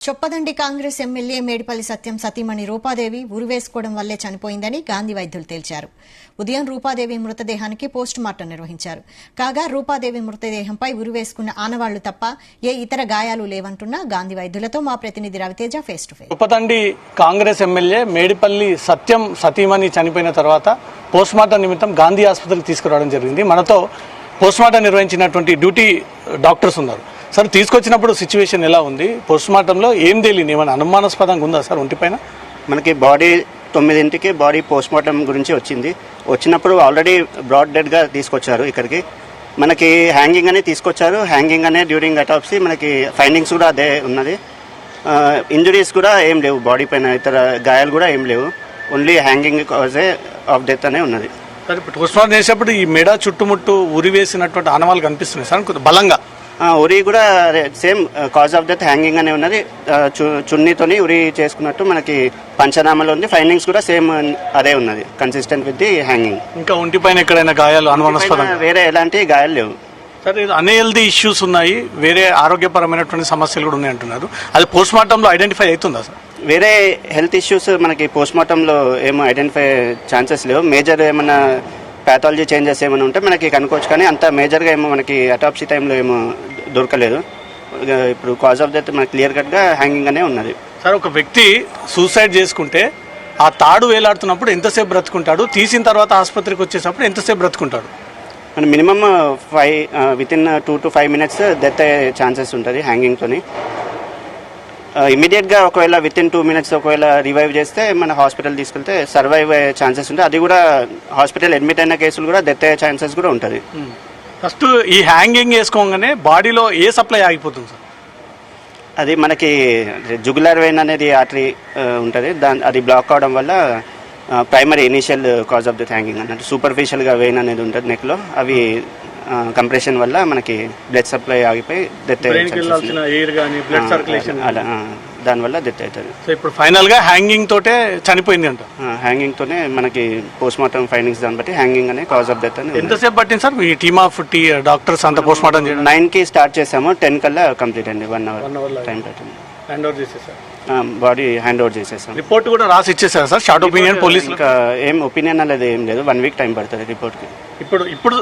Choppadandi Congress MLA Medipalli Satyam సతీమణి రూపాదేవి ఉరివేసుకోవడం వల్లే చనిపోయిందని గాంధీ వైద్యులు తేల్చారు. ఉదయం రూపాదేవి మృతదేహానికి పోస్టుమార్టం నిర్వహించారు. కాగా రూపాదేవి మృతదేహంపై ఉరివేసుకున్న ఆనవాళ్లు తప్ప ఏ ఇతర గాయాలు లేవంటున్న గాంధీ వైద్యులతో మా ప్రతినిధి Raviteja face to face. Choppadandi Congress MLA Medipalli Satyam సతీమణి చనిపోయిన తర్వాత పోస్టుమార్టం నిమిత్తం గాంధీ ఆసుపత్రికి తీసుకురావడం జరిగింది. మనతో పోస్టుమార్టం నిర్వహించినటువంటి డ్యూటీ డాక్టర్స్ ఉన్నారు. సార్, తీసుకొచ్చినప్పుడు సిచ్యువేషన్ ఎలా ఉంది? పోస్టుమార్టంలో ఏం తెలియదు, ఏమైనా అనుమానాస్పదంగా ఉందా సార్ ఒంటిపైన? మనకి బాడీ 9 బాడీ పోస్టుమార్టం గురించి వచ్చినప్పుడు ఆల్రెడీ బ్రాడ్ డెడ్గా తీసుకొచ్చారు ఇక్కడికి. మనకి హ్యాంగింగ్ అనే తీసుకొచ్చారు. హ్యాంగింగ్ అనే డ్యూరింగ్ అటాప్సీ మనకి ఫైండింగ్స్ కూడా అదే ఉన్నది. ఇంజురీస్ కూడా ఏం లేవు, బాడీ పైన ఇతర గాయాలు కూడా ఏం లేవు. ఓన్లీ హ్యాంగింగ్ కాజే ఆఫ్ డెత్ అనే ఉన్నది. సార్, ఇప్పుడు పోస్టుమార్టం చేసేప్పుడు ఈ మెడ చుట్టుముట్టు ఉరి వేసినటువంటి ఆనవాళ్ళు కనిపిస్తున్నాయి సార్ కొంచెం బలంగా. ఉరి కూడా same cause of death hanging అనే ఉన్నది. చున్నీతోని ఉరి చేసుకున్నట్టు మనకి పంచనామాలో ఉంది. ఫైండింగ్స్ కూడా సేమ్ అదే ఉన్నది, కన్సిస్టెంట్ విత్ ది హ్యాంగింగ్. ఇంకా ఒంటిపైన ఎక్కడైనా గాయాలు అనుమానాస్పదంగా? వేరే ఎలాంటి గాయాలు లేవు సార్. అన్హెల్దీ ఇష్యూస్ ఉన్నాయి, వేరే ఆరోగ్యపరమైనటువంటి సమస్యలు కూడా ఉన్నాయి అంటున్నారు. అది పోస్టుమార్టంలో ఐడెంటిఫై అవుతుందా సార్? వేరే హెల్త్ ఇష్యూస్ మనకి పోస్టుమార్టంలో ఏమో ఐడెంటిఫై ఛాన్సెస్ లేవు. మేజర్ ఏమైనా ప్యాథాలజీ చేంజెస్ ఏమైనా ఉంటే మనకి కనుక్కోవచ్చు, కానీ అంత మేజర్గా ఏమో మనకి అటాప్సీ టైంలో ఏమో దొరకలేదు. ఇప్పుడు కాజ్ ఆఫ్ డెత్ మనకి క్లియర్ కట్గా హ్యాంగింగ్ అనే ఉన్నది. సార్, ఒక వ్యక్తి సూసైడ్ చేసుకుంటే ఆ తాడు వేలాడుతున్నప్పుడు ఎంతసేపు బ్రతుకుంటాడు? తీసిన తర్వాత ఆసుపత్రికి వచ్చేటప్పుడు ఎంతసేపు బ్రతుకుంటాడు? మన minimum 5 within 2 to 5 minutes death అయ్యే ఛాన్సెస్ ఉంటుంది హ్యాంగింగ్తోని. ఇమీడియట్గా ఒకవేళ వితిన్ 2 minutes ఒకవేళ రివైవ్ చేస్తే మన హాస్పిటల్ తీసుకెళ్తే సర్వైవ్ అయ్యే ఛాన్సెస్ ఉంటాయి. అది కూడా హాస్పిటల్ అడ్మిట్ అయిన కేసులు కూడా డెత్ అయ్యే ఛాన్సెస్ కూడా ఉంటుంది. ఫస్ట్ ఈ హ్యాంగింగ్ వేసుకోగానే బాడీలో ఏ సప్లై ఆగిపోతుంది సార్? అది మనకి జుగులర్ వెయిన్ అనేది ఆర్టరీ ఉంటుంది, అది బ్లాక్ అవడం వల్ల primary initial cause of the hanging అన్నట్టు. సూపర్ఫిషియల్గా వెయిన్ అనేది ఉంటుంది నెక్లో, అవి కంప్రెషన్ వల్ల మనకి బ్లడ్ సప్లై ఆగిపోయి డెత్ అలా దానివల్ల డెత్ అవుతుంది. సో ఇప్పుడు ఫైనల్ గా హ్యాంగింగ్ తోటే చనిపోయింది అంట. హ్యాంగింగ్ తోనే మనకి పోస్ట్మార్టం ఫైండింగ్స్ దాన్ని బట్టి హ్యాంగింగ్ అనే కాజ్ ఆఫ్ డెత్ అని. ఎంతసేపు పట్టింది sir me team of doctors అంతా పోస్ట్మార్టం చేయడం? 9కి స్టార్ట్ చేసాము, 10 కల్లా కంప్లీట్ అండి. 1 hour టైం పట్టింది. బాడీ హ్యాండ్ ఓవర్ చేసేసాం. రిపోర్ట్ కూడా రాసి ఇచ్చేసారు సార్? షార్ట్ ఒపీనియన్ పోలీస్ ఇంకా ఏం ఒపీనియన్ అనేది ఏం లేదు, 1 week టైం పడుతుంది రిపోర్ట్కి. ఇప్పుడు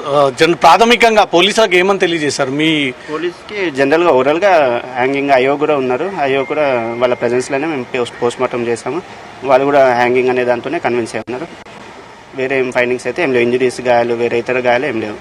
ప్రాథమికంగా పోలీసులకు ఏమని తెలియజేశారు? మీ పోలీస్కి జనరల్గా ఓవరాల్గా హ్యాంగింగ్ అయ్యో కూడా ఉన్నారు. అయ్యో కూడా వాళ్ళ ప్రెజెన్స్లోనే మేము పోస్ట్మార్టం చేసాము. వాళ్ళు కూడా హ్యాంగింగ్ అనే దాంతోనే కన్విన్స్ అయ్యి ఉన్నారు. వేరే ఏం ఫైండింగ్స్ అయితే ఏం లేవు, ఇంజరీస్ గాయాలు వేరే ఇతర గాయాలు ఏం లేవు.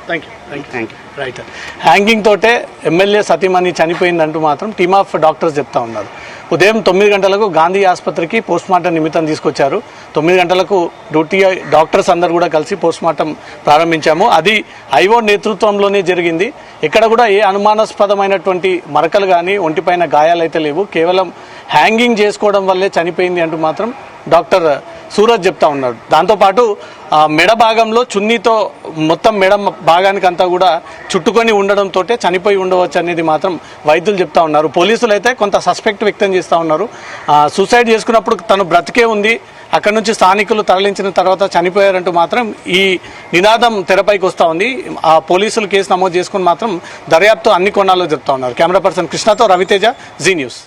Thank you. రైట్. హ్యాంగింగ్ తోటే ఎమ్మెల్యే సతీమణి చనిపోయిందంటూ మాత్రం టీమ్ ఆఫ్ డాక్టర్స్ చెప్తా ఉన్నారు. ఉదయం 9 గంటలకు గాంధీ ఆసుపత్రికి పోస్ట్మార్టం నిమిత్తం తీసుకొచ్చారు. 9 గంటలకు డ్యూటీ డాక్టర్స్ అందరూ కూడా కలిసి పోస్ట్మార్టం ప్రారంభించాము. అది ఐఓ నేతృత్వంలోనే జరిగింది. ఎక్కడ కూడా ఏ అనుమానాస్పదమైనటువంటి మరకలు కానీ ఒంటిపైన గాయాలైతే లేవు. కేవలం హ్యాంగింగ్ చేసుకోవడం వల్లే చనిపోయింది అంటూ మాత్రం డాక్టర్ సూరజ్ చెప్తా ఉన్నాడు. దాంతోపాటు మెడ భాగంలో చున్నీతో మొత్తం మెడ భాగానికి అంతా కూడా చుట్టుకొని ఉండడంతో చనిపోయి ఉండవచ్చు అనేది మాత్రం వైద్యులు చెప్తా ఉన్నారు. పోలీసులు అయితే కొంత సస్పెక్ట్ వ్యక్తం చేస్తూ ఉన్నారు. సూసైడ్ చేసుకున్నప్పుడు తను బ్రతికే ఉంది, అక్కడి నుంచి స్థానికులు తరలించిన తర్వాత చనిపోయారంటూ మాత్రం ఈ నినాదం తెరపైకి వస్తూ ఉంది. ఆ పోలీసులు కేసు నమోదు చేసుకుని మాత్రం దర్యాప్తు అన్ని కోణాల్లో చెప్తా ఉన్నారు. కెమెరా పర్సన్ కృష్ణతో రవితేజ, జీ న్యూస్.